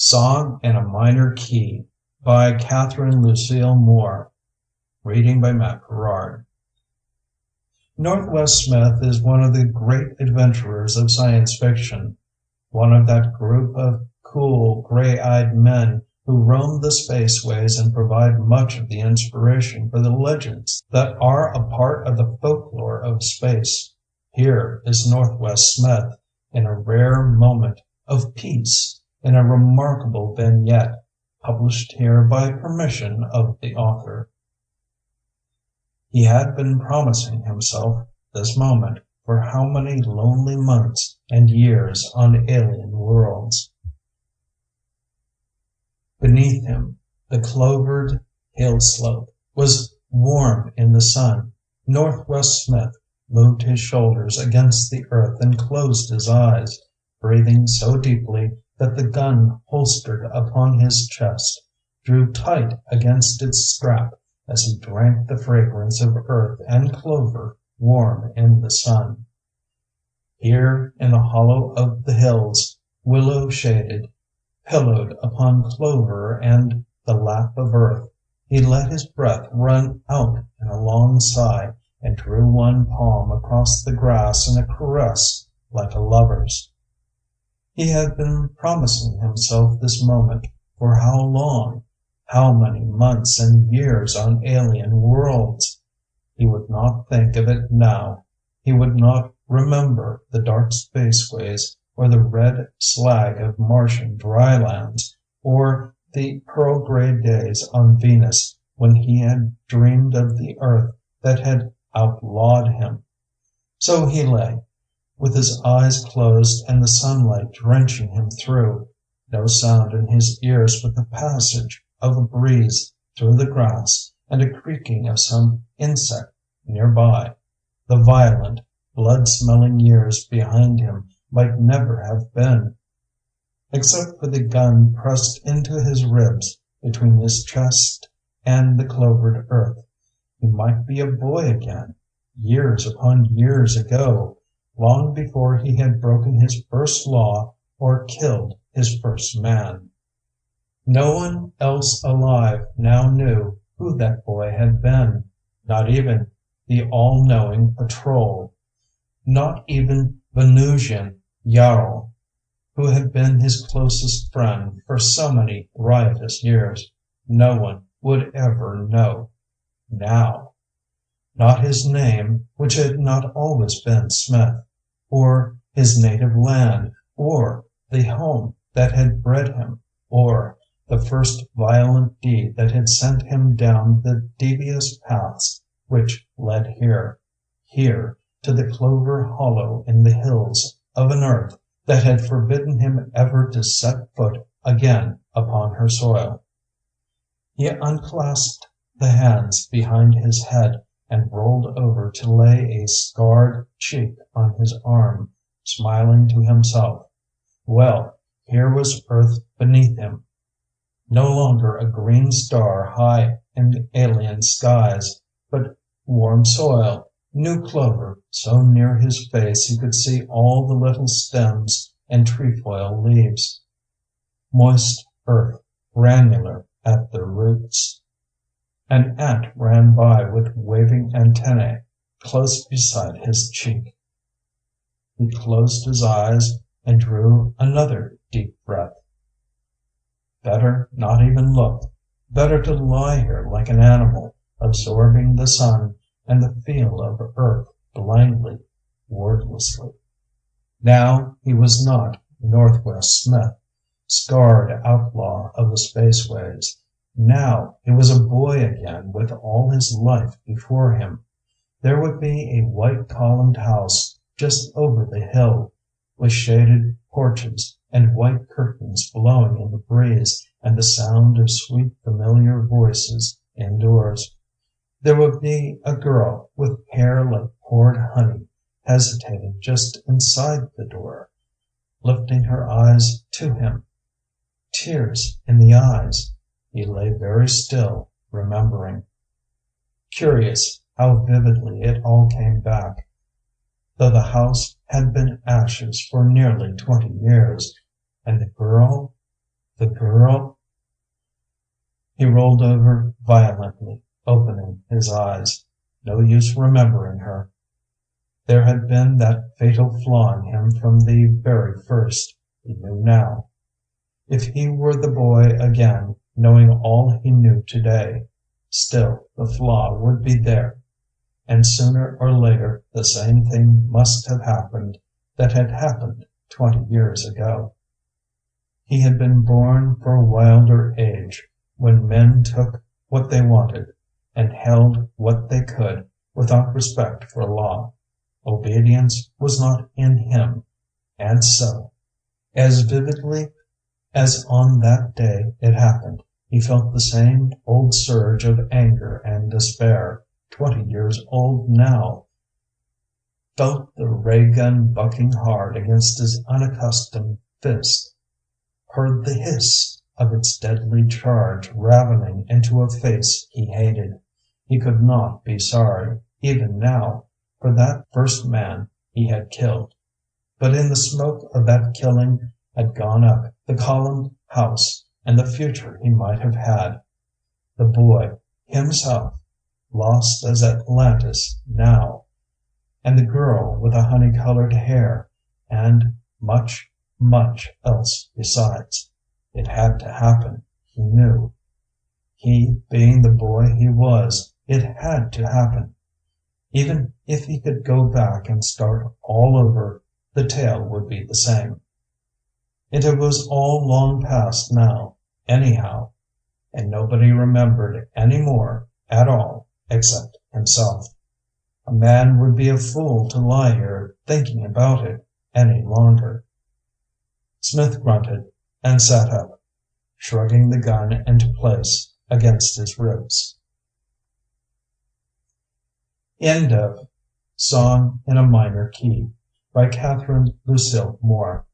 Song in a Minor Key by Catherine Lucille Moore. Reading by Matt Perard. Northwest Smith is one of the great adventurers of science fiction, one of that group of cool, gray-eyed men who roam the spaceways and provide much of the inspiration for the legends that are a part of the folklore of space. Here is Northwest Smith in a rare moment of peace, in a remarkable vignette, published here by permission of the author. He had been promising himself this moment for how many lonely months and years on alien worlds. Beneath him, the clovered hill slope was warm in the sun. Northwest Smith moved his shoulders against the earth and closed his eyes, breathing so deeply that the gun holstered upon his chest drew tight against its strap as he drank the fragrance of earth and clover warm in the sun. Here in the hollow of the hills, willow shaded, pillowed upon clover and the lap of earth, he let his breath run out in a long sigh and drew one palm across the grass in a caress like a lover's. He had been promising himself this moment for how long? How many months and years on alien worlds? He would not think of it now. He would not remember the dark spaceways or the red slag of Martian drylands or the pearl-gray days on Venus when he had dreamed of the earth that had outlawed him. So he lay, with his eyes closed and the sunlight drenching him through, no sound in his ears but the passage of a breeze through the grass and a creaking of some insect nearby. The violent, blood-smelling years behind him might never have been. Except for the gun pressed into his ribs between his chest and the clovered earth, he might be a boy again, years upon years ago, long before he had broken his first law or killed his first man. No one else alive now knew who that boy had been, not even the all-knowing patrol, not even Venusian Jarl, who had been his closest friend for so many riotous years. No one would ever know. Now. Not his name, which had not always been Smith, or his native land, or the home that had bred him, or the first violent deed that had sent him down the devious paths which led here, to the clover hollow in the hills of an earth that had forbidden him ever to set foot again upon her soil. He unclasped the hands behind his head and rolled over to lay a scarred cheek on his arm, smiling to himself. Well, here was earth beneath him. No longer a green star high in alien skies, but warm soil, new clover so near his face he could see all the little stems and trefoil leaves. Moist earth, granular at the roots. An ant ran by with waving antennae close beside his cheek. He closed his eyes and drew another deep breath. Better not even look. Better to lie here like an animal, absorbing the sun and the feel of earth blindly, wordlessly. Now he was not Northwest Smith, scarred outlaw of the spaceways. Now he was a boy again with all his life before him. There would be a white-columned house just over the hill, with shaded porches and white curtains blowing in the breeze and the sound of sweet familiar voices indoors. There would be a girl with hair like poured honey, hesitating just inside the door, lifting her eyes to him. Tears in the eyes. He lay very still, remembering. Curious how vividly it all came back. Though the house had been ashes for nearly 20 years, and the girl, The girl? He rolled over violently, opening his eyes. No use remembering her. There had been that fatal flaw in him from the very first. He knew now. If he were the boy again, knowing all he knew today, still the flaw would be there. And sooner or later the same thing must have happened that had happened 20 years ago. He had been born for a wilder age, when men took what they wanted and held what they could without respect for law. Obedience was not in him, and so, as vividly as on that day it happened, he felt the same old surge of anger and despair, 20 years old now, felt the ray gun bucking hard against his unaccustomed fist, heard the hiss of its deadly charge ravening into a face he hated. He could not be sorry, even now, for that first man he had killed. But in the smoke of that killing had gone up the columned house and the future he might have had. The boy himself, lost as Atlantis now, and the girl with the honey-colored hair, and much, much else besides. It had to happen, he knew. He being the boy he was, it had to happen. Even if he could go back and start all over, the tale would be the same. And it was all long past now, anyhow, and nobody remembered any more at all except himself. A man would be a fool to lie here thinking about it any longer. Smith grunted and sat up, shrugging the gun into place against his ribs. End of Song in a Minor Key by Catherine Lucille Moore.